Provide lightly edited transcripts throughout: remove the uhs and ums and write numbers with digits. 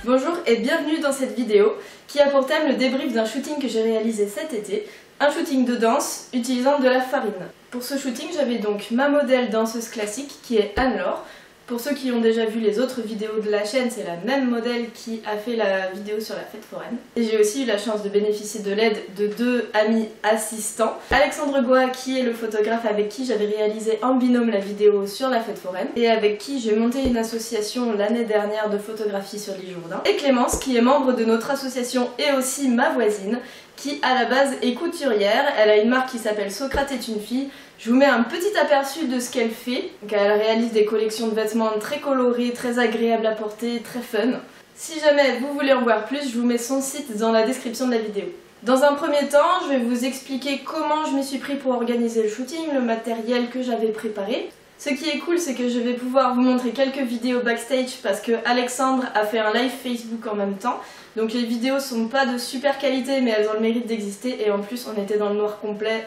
Bonjour et bienvenue dans cette vidéo qui a pour thème le débrief d'un shooting que j'ai réalisé cet été, un shooting de danse utilisant de la farine. Pour ce shooting, j'avais donc ma modèle danseuse classique qui est Anne-Laure. Pour ceux qui ont déjà vu les autres vidéos de la chaîne, c'est la même modèle qui a fait la vidéo sur la fête foraine. Et j'ai aussi eu la chance de bénéficier de l'aide de deux amis assistants. Alexandre Goa, qui est le photographe avec qui j'avais réalisé en binôme la vidéo sur la fête foraine, et avec qui j'ai monté une association l'année dernière de photographie sur l'île Jourdain. Et Clémence, qui est membre de notre association et aussi ma voisine, qui à la base est couturière. Elle a une marque qui s'appelle Socrate est une fille. Je vous mets un petit aperçu de ce qu'elle fait. Elle réalise des collections de vêtements très colorés, très agréables à porter, très fun. Si jamais vous voulez en voir plus, je vous mets son site dans la description de la vidéo. Dans un premier temps, je vais vous expliquer comment je m'y suis pris pour organiser le shooting, le matériel que j'avais préparé. Ce qui est cool, c'est que je vais pouvoir vous montrer quelques vidéos backstage parce que Alexandre a fait un live Facebook en même temps. Donc les vidéos sont pas de super qualité, mais elles ont le mérite d'exister, et en plus on était dans le noir complet.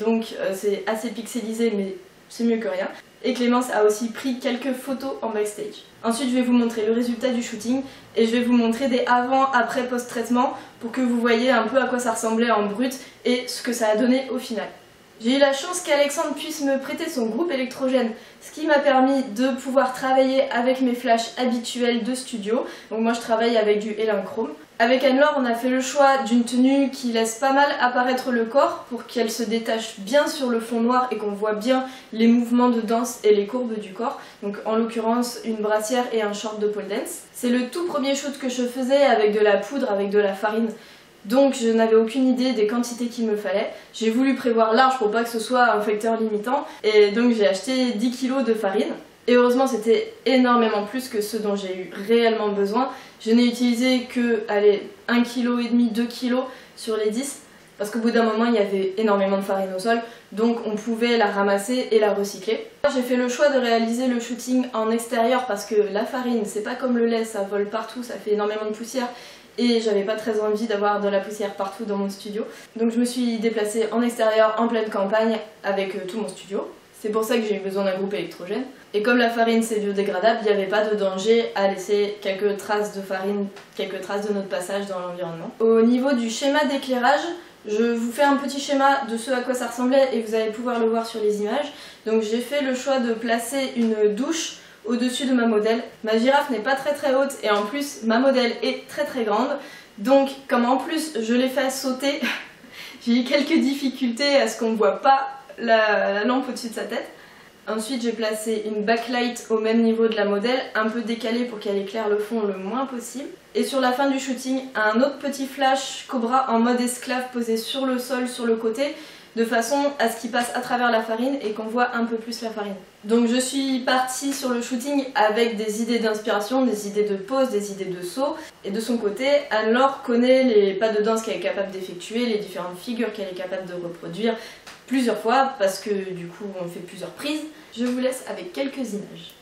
Donc c'est assez pixelisé, mais c'est mieux que rien. Et Clémence a aussi pris quelques photos en backstage. Ensuite je vais vous montrer le résultat du shooting et je vais vous montrer des avant, après, post-traitement pour que vous voyez un peu à quoi ça ressemblait en brut et ce que ça a donné au final. J'ai eu la chance qu'Alexandre puisse me prêter son groupe électrogène, ce qui m'a permis de pouvoir travailler avec mes flashs habituels de studio. Donc moi je travaille avec du Elinchrom. Avec Anne-Laure, on a fait le choix d'une tenue qui laisse pas mal apparaître le corps pour qu'elle se détache bien sur le fond noir et qu'on voit bien les mouvements de danse et les courbes du corps. Donc en l'occurrence une brassière et un short de pole dance. C'est le tout premier shoot que je faisais avec de la poudre, avec de la farine. Donc je n'avais aucune idée des quantités qu'il me fallait. J'ai voulu prévoir large pour pas que ce soit un facteur limitant. Et donc j'ai acheté 10 kg de farine. Et heureusement c'était énormément plus que ce dont j'ai eu réellement besoin. Je n'ai utilisé que, allez, 1,5 kg, 2 kg sur les 10. Parce qu'au bout d'un moment il y avait énormément de farine au sol. Donc on pouvait la ramasser et la recycler. J'ai fait le choix de réaliser le shooting en extérieur parce que la farine, c'est pas comme le lait, ça vole partout, ça fait énormément de poussière. Et j'avais pas très envie d'avoir de la poussière partout dans mon studio. Donc je me suis déplacée en extérieur, en pleine campagne, avec tout mon studio. C'est pour ça que j'ai eu besoin d'un groupe électrogène. Et comme la farine c'est biodégradable, il n'y avait pas de danger à laisser quelques traces de farine, quelques traces de notre passage dans l'environnement. Au niveau du schéma d'éclairage, je vous fais un petit schéma de ce à quoi ça ressemblait et vous allez pouvoir le voir sur les images. Donc j'ai fait le choix de placer une douche au-dessus de ma modèle. Ma girafe n'est pas très haute et en plus ma modèle est très grande. Donc comme en plus je l'ai fait sauter, j'ai eu quelques difficultés à ce qu'on ne voit pas la lampe au-dessus de sa tête. Ensuite j'ai placé une backlight au même niveau de la modèle, un peu décalée pour qu'elle éclaire le fond le moins possible. Et sur la fin du shooting, un autre petit flash Cobra en mode esclave posé sur le sol, sur le côté, de façon à ce qu'il passe à travers la farine et qu'on voit un peu plus la farine. Donc je suis partie sur le shooting avec des idées d'inspiration, des idées de pose, des idées de saut. Et de son côté, Anne-Laure connaît les pas de danse qu'elle est capable d'effectuer, les différentes figures qu'elle est capable de reproduire plusieurs fois parce que du coup on fait plusieurs prises. Je vous laisse avec quelques images.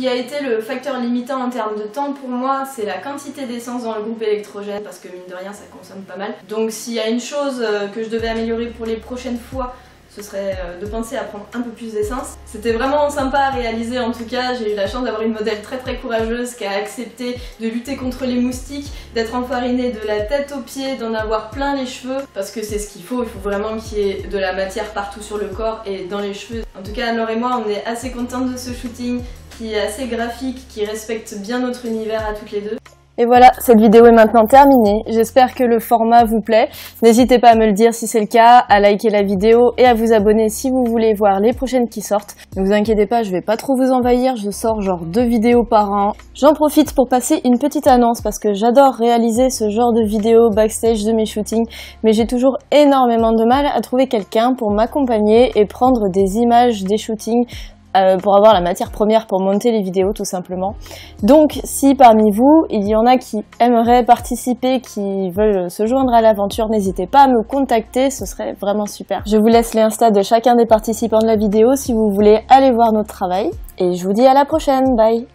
qui a été le facteur limitant en termes de temps pour moi, c'est la quantité d'essence dans le groupe électrogène, parce que mine de rien ça consomme pas mal. Donc s'il y a une chose que je devais améliorer pour les prochaines fois, ce serait de penser à prendre un peu plus d'essence. C'était vraiment sympa à réaliser en tout cas, j'ai eu la chance d'avoir une modèle très courageuse qui a accepté de lutter contre les moustiques, d'être enfarinée de la tête aux pieds, d'en avoir plein les cheveux, parce que c'est ce qu'il faut vraiment qu'il y ait de la matière partout sur le corps et dans les cheveux. En tout cas, Laure et moi, on est assez contentes de ce shooting qui est assez graphique, qui respecte bien notre univers à toutes les deux. Et voilà, cette vidéo est maintenant terminée. J'espère que le format vous plaît. N'hésitez pas à me le dire si c'est le cas, à liker la vidéo et à vous abonner si vous voulez voir les prochaines qui sortent. Ne vous inquiétez pas, je vais pas trop vous envahir, je sors genre 2 vidéos par an. J'en profite pour passer une petite annonce parce que j'adore réaliser ce genre de vidéos backstage de mes shootings, mais j'ai toujours énormément de mal à trouver quelqu'un pour m'accompagner et prendre des images des shootings pour avoir la matière première pour monter les vidéos tout simplement. Donc si parmi vous, il y en a qui aimeraient participer, qui veulent se joindre à l'aventure, n'hésitez pas à me contacter, ce serait vraiment super. Je vous laisse les Insta de chacun des participants de la vidéo si vous voulez aller voir notre travail. Et je vous dis à la prochaine, bye!